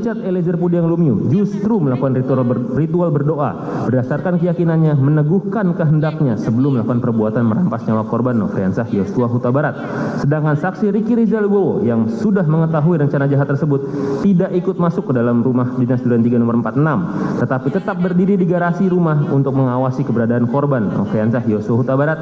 Richard Eliezer Pudiang Lumiu justru melakukan ritual berdoa berdasarkan keyakinannya meneguhkan kehendaknya sebelum melakukan perbuatan merampas nyawa korban Nofriansah Yosua Huta Barat. Sedangkan saksi Ricky Rizal Wibowo yang sudah mengetahui rencana jahat tersebut tidak ikut masuk ke dalam rumah dinas Duren 3 nomor 46, tetapi tetap berdiri di garasi rumah untuk mengawasi keberadaan korban Nofriansah Yosua Huta Barat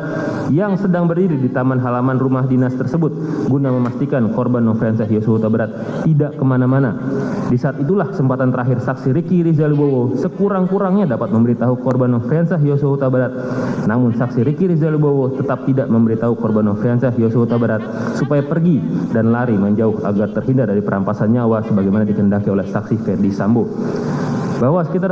yang sedang berdiri di taman halaman rumah dinas tersebut guna memastikan korban Nofriansah Yosua Huta Barat tidak kemana-mana. Di saat itulah kesempatan terakhir saksi Ricky Rizal Wibowo sekurang-kurangnya dapat memberitahu korban Nofriansah Yosua Huta Barat. Namun saksi Ricky Rizal Wibowo tetap tidak memberitahu korban Nofriansah Yosua Huta Barat supaya pergi dan lari menjauh agar terhindar dari perampasan nyawa sebagaimana dikehendaki oleh saksi Ferdi Sambo. Bahwa sekitar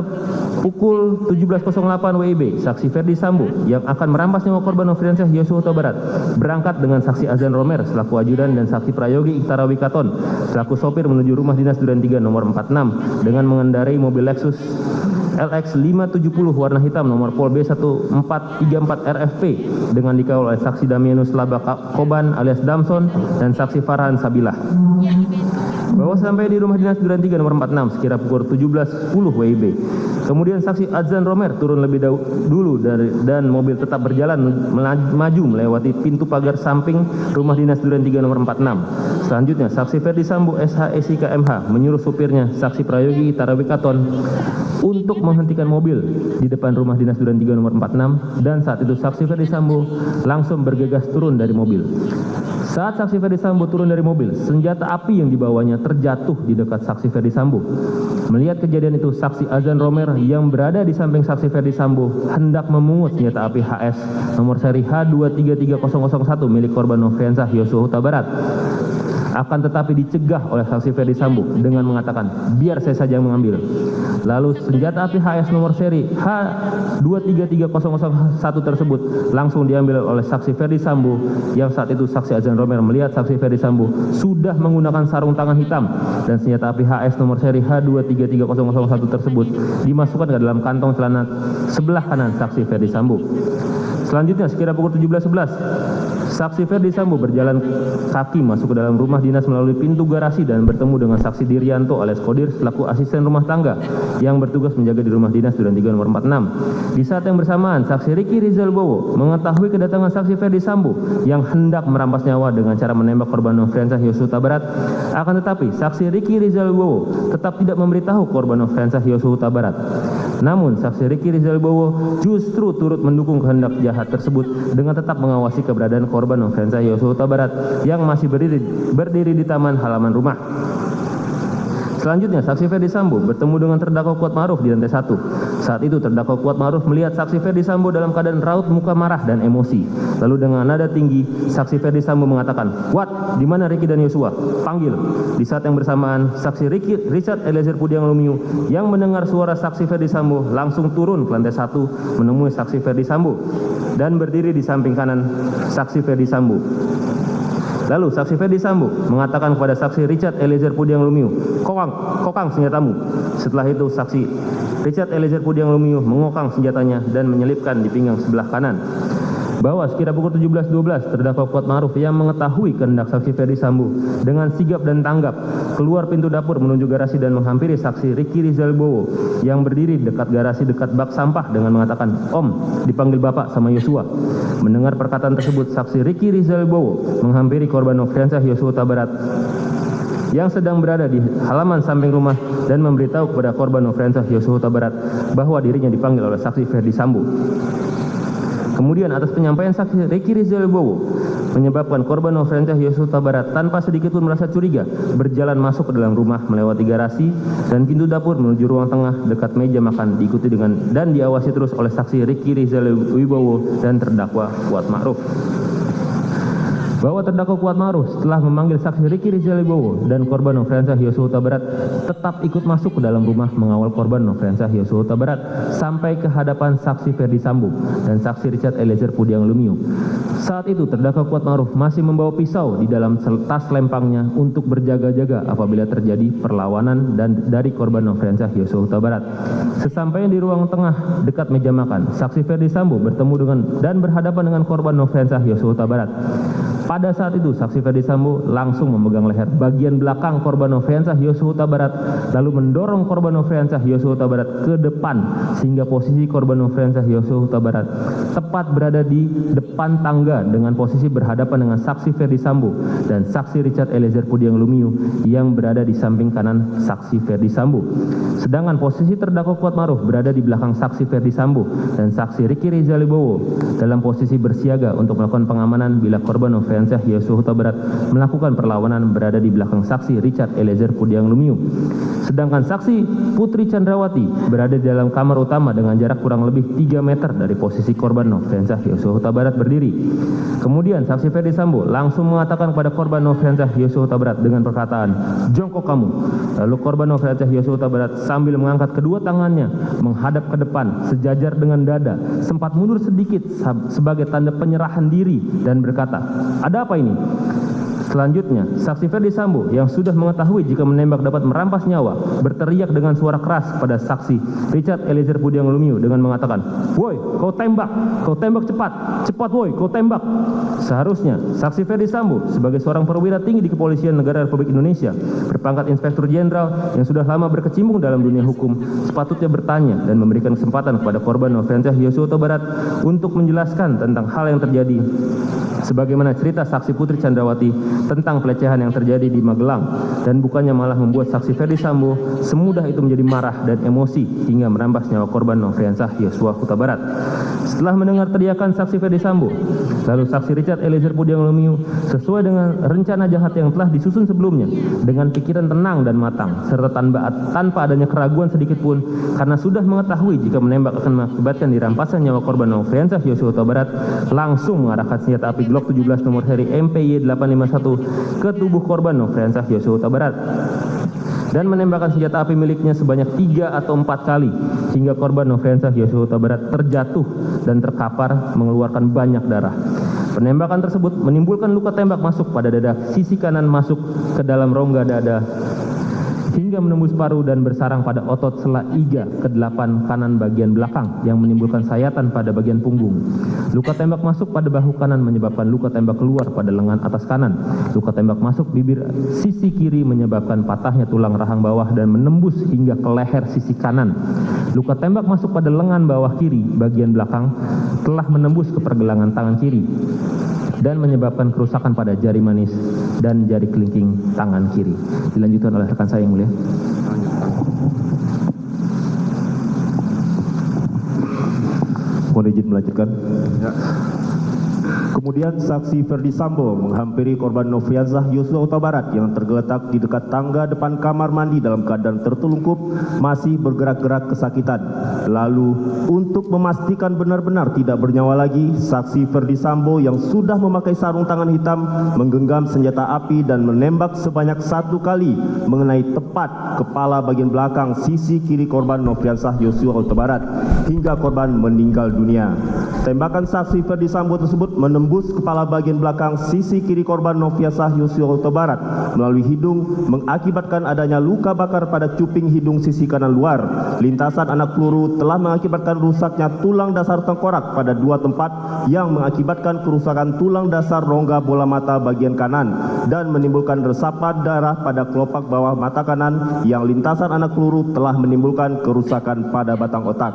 pukul 17.08 WIB, saksi Ferdi Sambo yang akan merampas nyawa korban Nofriansah Yosua Huta Barat berangkat dengan saksi Azan Romer selaku ajudan dan saksi Prayogi Iktara Wikaton selaku sopir menuju rumah dinas Duren 3 nomor 46 dengan mengendarai mobil Lexus LX 570 warna hitam nomor Pol B1434 RFP dengan dikawal oleh saksi Damianus Laba Koban alias Damson dan saksi Farhan Sabilah. Bahwa sampai di rumah dinas Duren 3 nomor 46 sekira pukul 17.10 WIB. Kemudian saksi Azan Romer turun lebih dulu dan mobil tetap berjalan maju melewati pintu pagar samping rumah dinas Duren 3 nomor 46. Selanjutnya saksi Ferdi Sambo SHSIK MH menyuruh supirnya saksi Prayogi Tarawikaton untuk menghentikan mobil di depan rumah dinas Duren 3 nomor 46 dan saat itu saksi Ferdi Sambo langsung bergegas turun dari mobil. Saat saksi Ferdi Sambo turun dari mobil, senjata api yang dibawanya terjatuh di dekat saksi Ferdi Sambo. Melihat kejadian itu, saksi Azan Romer yang berada di samping saksi Ferdi Sambo hendak memungut senjata api HS nomor seri H233001 milik korban Nofriansah Yosua Huta Barat. Akan tetapi dicegah oleh saksi Ferdi Sambo dengan mengatakan, biar saya saja yang mengambil. Lalu senjata api HS nomor seri H233001 tersebut langsung diambil oleh saksi Ferdi Sambo yang saat itu saksi Azan Romer melihat saksi Ferdi Sambo sudah menggunakan sarung tangan hitam dan senjata api HS nomor seri H233001 tersebut dimasukkan ke dalam kantong celana sebelah kanan saksi Ferdi Sambo. Selanjutnya sekira pukul 17.11 saksi Ferdi Sambo berjalan kaki masuk ke dalam rumah dinas melalui pintu garasi dan bertemu dengan saksi Diryanto alias Kodir selaku asisten rumah tangga yang bertugas menjaga di rumah dinas Duren 3 nomor 46. Di saat yang bersamaan, saksi Ricky Rizal Wibowo mengetahui kedatangan saksi Ferdi Sambo yang hendak merampas nyawa dengan cara menembak korban Nofriansah Yosua Huta Barat. Akan tetapi, saksi Ricky Rizal Wibowo tetap tidak memberitahu korban Nofriansah Yosua Huta Barat. Namun, saksi Ricky Rizal Wibowo justru turut mendukung kehendak jahat tersebut dengan tetap mengawasi keberadaan korban Nofriansah Yosua Huta Barat yang masih berdiri di taman halaman rumah. Selanjutnya, saksi Ferdi Sambo bertemu dengan terdakwa Kuat Ma'ruf di lantai 1. Saat itu terdakwa Kuat Ma'ruf melihat saksi Ferdi Sambo dalam keadaan raut muka marah dan emosi. Lalu dengan nada tinggi, saksi Ferdi Sambo mengatakan, "Kuat, di mana Ricky dan Yosua? Panggil." Di saat yang bersamaan, saksi Richard Eliezer Pudiang Lumiu yang mendengar suara saksi Ferdi Sambo langsung turun ke lantai 1 menemui saksi Ferdi Sambo dan berdiri di samping kanan saksi Ferdi Sambo. Lalu saksi Ferdi Sambo mengatakan kepada saksi Richard Eliezer Pudiang Lumiu, kokang senjatamu. Setelah itu saksi Richard Eliezer Pudiang Lumiu mengokang senjatanya dan menyelipkan di pinggang sebelah kanan. Bahwa sekira pukul 17.12 terdakwa Kuat Ma'ruf yang mengetahui kehendak saksi Ferdi Sambo dengan sigap dan tanggap keluar pintu dapur menuju garasi dan menghampiri saksi Ricky Rizal Wibowo yang berdiri dekat garasi dekat bak sampah dengan mengatakan, "Om, dipanggil Bapak sama Yosua." Mendengar perkataan tersebut, saksi Ricky Rizal Wibowo menghampiri korban Nofriansah Yosua Huta Barat yang sedang berada di halaman samping rumah dan memberitahu kepada korban Nofriansah Yosua Huta Barat bahwa dirinya dipanggil oleh saksi Ferdi Sambo. Kemudian atas penyampaian saksi Ricky Rizal Wibowo menyebabkan korban Nofriansah Yosua Huta Barat tanpa sedikit pun merasa curiga berjalan masuk ke dalam rumah melewati garasi dan pintu dapur menuju ruang tengah dekat meja makan diikuti dengan dan diawasi terus oleh saksi Ricky Rizal Wibowo dan terdakwa Kuat Ma'ruf. Bahwa terdakwa Kuat Ma'ruf setelah memanggil saksi Ricky Rizal Wibowo dan korban Nofriansah Yosua Huta Barat tetap ikut masuk ke dalam rumah mengawal korban Nofriansah Yosua Huta Barat sampai ke hadapan saksi Ferdi Sambo dan saksi Richard Eliezer Pudiang Lumiu. Saat itu terdakwa Kuat Ma'ruf masih membawa pisau di dalam tas lempangnya untuk berjaga-jaga apabila terjadi perlawanan dan dari korban Nofriansah Yosua Huta Barat. Sesampainya di ruang tengah dekat meja makan, saksi Ferdi Sambo bertemu dengan dan berhadapan dengan korban Nofriansah Yosua Huta Barat. Pada saat itu saksi Ferdi Sambo langsung memegang leher bagian belakang korban Nofriansah Yosua Huta Barat lalu mendorong korban Nofriansah Yosua Huta Barat ke depan sehingga posisi korban Nofriansah Yosua Huta Barat tepat berada di depan tangga dengan posisi berhadapan dengan saksi Ferdi Sambo dan saksi Richard Eliezer Pudiang Lumiu yang berada di samping kanan saksi Ferdi Sambo. Sedangkan posisi terdakwa Kuatmaruf berada di belakang saksi Ferdi Sambo dan saksi Riki Rizal Wibowo dalam posisi bersiaga untuk melakukan pengamanan bila korban Nofriansah Yosua Huta Barat melakukan perlawanan berada di belakang saksi Richard Eliezer Pudiang Lumiu. Sedangkan saksi Putri Chandrawati berada di dalam kamar utama dengan jarak kurang lebih 3 meter dari posisi korban Nofriansah Yosua Huta Barat berdiri. Kemudian saksi Ferdi Sambo langsung mengatakan kepada korban Nofriansah Yosua Huta Barat dengan perkataan, "Jongkok kamu." Lalu korban Nofriansah Yosua Huta Barat sambil mengangkat kedua tangannya menghadap ke depan sejajar dengan dada, sempat mundur sedikit sebagai tanda penyerahan diri dan berkata, "Ada apa ini?" Selanjutnya, saksi Ferdi Sambo yang sudah mengetahui jika menembak dapat merampas nyawa berteriak dengan suara keras pada saksi Richard Eliezer Pudiang Lumiu dengan mengatakan, "Woi, kau tembak cepat, cepat woi, kau tembak." Seharusnya, saksi Ferdi Sambo sebagai seorang perwira tinggi di Kepolisian Negara Republik Indonesia berpangkat Inspektur Jenderal yang sudah lama berkecimpung dalam dunia hukum sepatutnya bertanya dan memberikan kesempatan kepada korban Nofriansah Yosua Huta Barat untuk menjelaskan tentang hal yang terjadi sebagaimana cerita saksi Putri Chandrawati tentang pelecehan yang terjadi di Magelang dan bukannya malah membuat saksi Ferdi Sambo semudah itu menjadi marah dan emosi hingga merampas nyawa korban Nofriansah Yosua Huta Barat. Setelah mendengar teriakan saksi Ferdi Sambo, lalu saksi Richard Eliezer Pudiang Lumiu sesuai dengan rencana jahat yang telah disusun sebelumnya dengan pikiran tenang dan matang serta tanpa adanya keraguan sedikit pun karena sudah mengetahui jika menembak akan mengakibatkan dirampasnya nyawa korban Nofriansah Yosua Huta Barat, langsung mengarahkan senjata api Glock 17 nomor seri MPY 851 ke tubuh korban Nofriansah Yosua Huta Barat dan menembakkan senjata api miliknya sebanyak 3 atau 4 kali hingga korban Nofriansah Yosua Huta Barat terjatuh dan terkapar mengeluarkan banyak darah. Penembakan tersebut menimbulkan luka tembak masuk pada dada sisi kanan masuk ke dalam rongga dada hingga menembus paru dan bersarang pada otot sela iga ke-8 kanan bagian belakang yang menimbulkan sayatan pada bagian punggung. Luka tembak masuk pada bahu kanan menyebabkan luka tembak keluar pada lengan atas kanan. Luka tembak masuk bibir sisi kiri menyebabkan patahnya tulang rahang bawah dan menembus hingga ke leher sisi kanan. Luka tembak masuk pada lengan bawah kiri bagian belakang telah menembus ke pergelangan tangan kiri dan menyebabkan kerusakan pada jari manis dan jari kelingking tangan kiri. Dilanjutkan oleh rekan saya yang mulia. Mohon izin melanjutkan. Ya. Kemudian saksi Ferdi Sambo menghampiri korban Nofriansah Yosua Huta Barat yang tergeletak di dekat tangga depan kamar mandi dalam keadaan tertelungkup masih bergerak-gerak kesakitan. Lalu untuk memastikan benar-benar tidak bernyawa lagi, saksi Ferdi Sambo yang sudah memakai sarung tangan hitam menggenggam senjata api dan menembak sebanyak 1 kali mengenai tepat kepala bagian belakang sisi kiri korban Nofriansah Yosua Huta Barat hingga korban meninggal dunia. Tembakan saksi Ferdi Sambo tersebut menembus kepala bagian belakang sisi kiri korban Nofriansah Yosua Huta Barat melalui hidung mengakibatkan adanya luka bakar pada cuping hidung sisi kanan luar. Lintasan anak peluru telah mengakibatkan rusaknya tulang dasar tengkorak pada 2 tempat yang mengakibatkan kerusakan tulang dasar rongga bola mata bagian kanan dan menimbulkan resapan darah pada kelopak bawah mata kanan yang lintasan anak peluru telah menimbulkan kerusakan pada batang otak.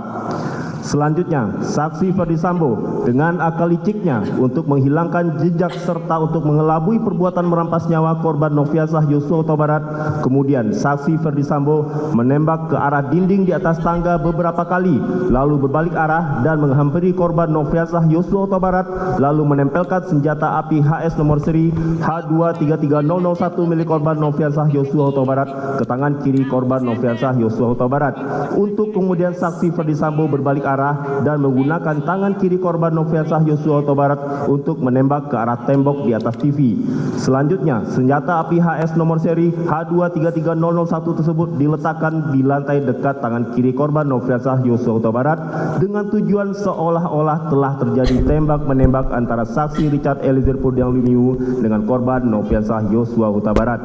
Selanjutnya, saksi Ferdi Sambo dengan akal liciknya untuk menghilangkan jejak serta untuk mengelabui perbuatan merampas nyawa korban Nofriansah Yosua Huta Barat. Kemudian, saksi Ferdi Sambo menembak ke arah dinding di atas tangga beberapa kali, lalu berbalik arah dan menghampiri korban Nofriansah Yosua Huta Barat, lalu menempelkan senjata api HS nomor seri H233001 milik korban Nofriansah Yosua Huta Barat ke tangan kiri korban Nofriansah Yosua Huta Barat. Untuk kemudian saksi Ferdi Sambo berbalik arah dan menggunakan tangan kiri korban Nofriansah Yosua Huta Barat untuk menembak ke arah tembok di atas TV. Selanjutnya, senjata api HS nomor seri H233001 tersebut diletakkan di lantai dekat tangan kiri korban Nofriansah Yosua Huta Barat dengan tujuan seolah-olah telah terjadi tembak-menembak antara saksi Richard Eliezer Pudiang Lumiu dengan korban Nofriansah Yosua Huta Barat.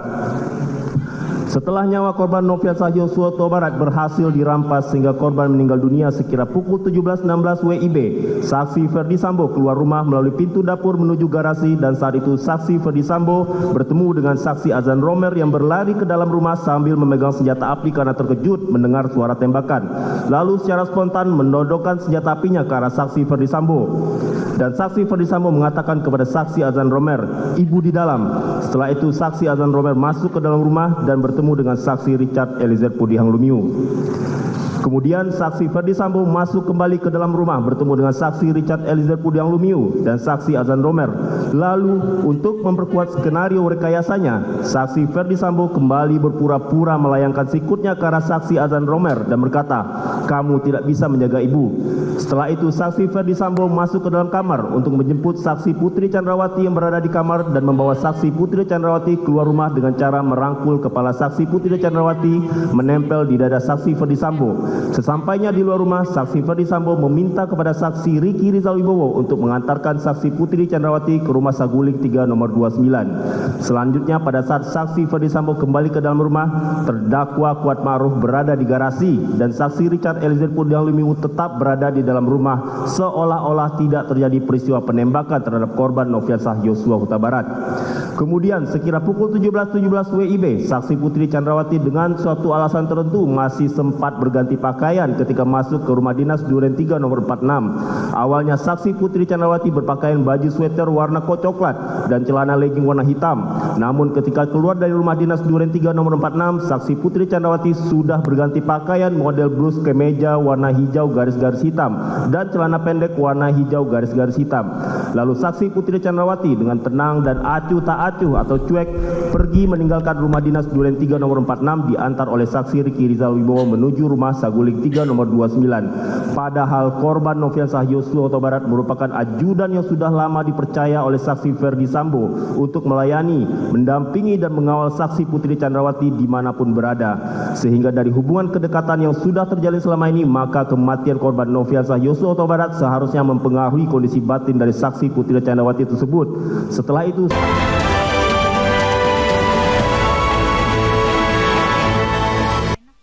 Setelah nyawa korban Nofriansah Yosua Huta Barat berhasil dirampas sehingga korban meninggal dunia sekira pukul 17.16 WIB, saksi Ferdi Sambo keluar rumah melalui pintu dapur menuju garasi dan saat itu saksi Ferdi Sambo bertemu dengan saksi Azan Romer yang berlari ke dalam rumah sambil memegang senjata api karena terkejut mendengar suara tembakan. Lalu secara spontan menodongkan senjata apinya ke arah saksi Ferdi Sambo. Dan saksi Ferdi Sambo mengatakan kepada saksi Azan Romer, "Ibu di dalam." Setelah itu saksi Azan Romer masuk ke dalam rumah dan bertemu dengan saksi Richard Eliezer Pudihang Lumiu. Kemudian saksi Ferdi Sambo masuk kembali ke dalam rumah bertemu dengan saksi Richard Eliezer Pudihang Lumiu dan saksi Azan Romer. Lalu untuk memperkuat skenario rekayasanya, saksi Ferdi Sambo kembali berpura-pura melayangkan sikutnya ke arah saksi Azan Romer dan berkata, "Kamu tidak bisa menjaga ibu." Setelah itu saksi Ferdi Sambo masuk ke dalam kamar untuk menjemput saksi Putri Chandrawati yang berada di kamar dan membawa saksi Putri Chandrawati keluar rumah dengan cara merangkul kepala saksi Putri Chandrawati menempel di dada saksi Ferdi Sambo. Sesampainya di luar rumah, saksi Ferdi Sambo meminta kepada saksi Riki Rizal Wibowo untuk mengantarkan saksi Putri Chandrawati ke rumah Saguling 3 nomor 29. Selanjutnya pada saat saksi Ferdi Sambo kembali ke dalam rumah, terdakwa Kuat Ma'ruf berada di garasi dan saksi Richard Eliezer Pudihang Lumiu tetap berada di dalam rumah seolah-olah tidak terjadi peristiwa penembakan terhadap korban Nofriansah Yosua Huta Barat. Kemudian sekira pukul 17.17 WIB, saksi Putri Chandrawati dengan suatu alasan tertentu masih sempat berganti pakaian ketika masuk ke rumah dinas Duren 3 nomor 46. Awalnya saksi Putri Chandrawati berpakaian baju sweater warna coklat dan celana legging warna hitam. Namun ketika keluar dari rumah dinas Duren 3 nomor 46, saksi Putri Chandrawati sudah berganti pakaian model blus kemeja warna hijau garis-garis hitam dan celana pendek warna hijau garis-garis hitam. Lalu saksi Putri Chandrawati dengan tenang dan acuh tak acuh atau cuek pergi meninggalkan rumah dinas Duren 3 nomor 46 diantar oleh saksi Riki Rizal Wibowo menuju rumah Saguling 3 nomor 29. Padahal korban Nofriansah Yosua Huta Barat merupakan ajudan yang sudah lama dipercaya oleh saksi Ferdi Sambo untuk melayani, mendampingi dan mengawal saksi Putri Chandrawati dimanapun berada. Sehingga dari hubungan kedekatan yang sudah terjalin selama ini, maka kematian korban Nofriansah Yosua Huta Barat seharusnya mempengaruhi kondisi batin dari saksi Putri Chandrawati tersebut. Setelah itu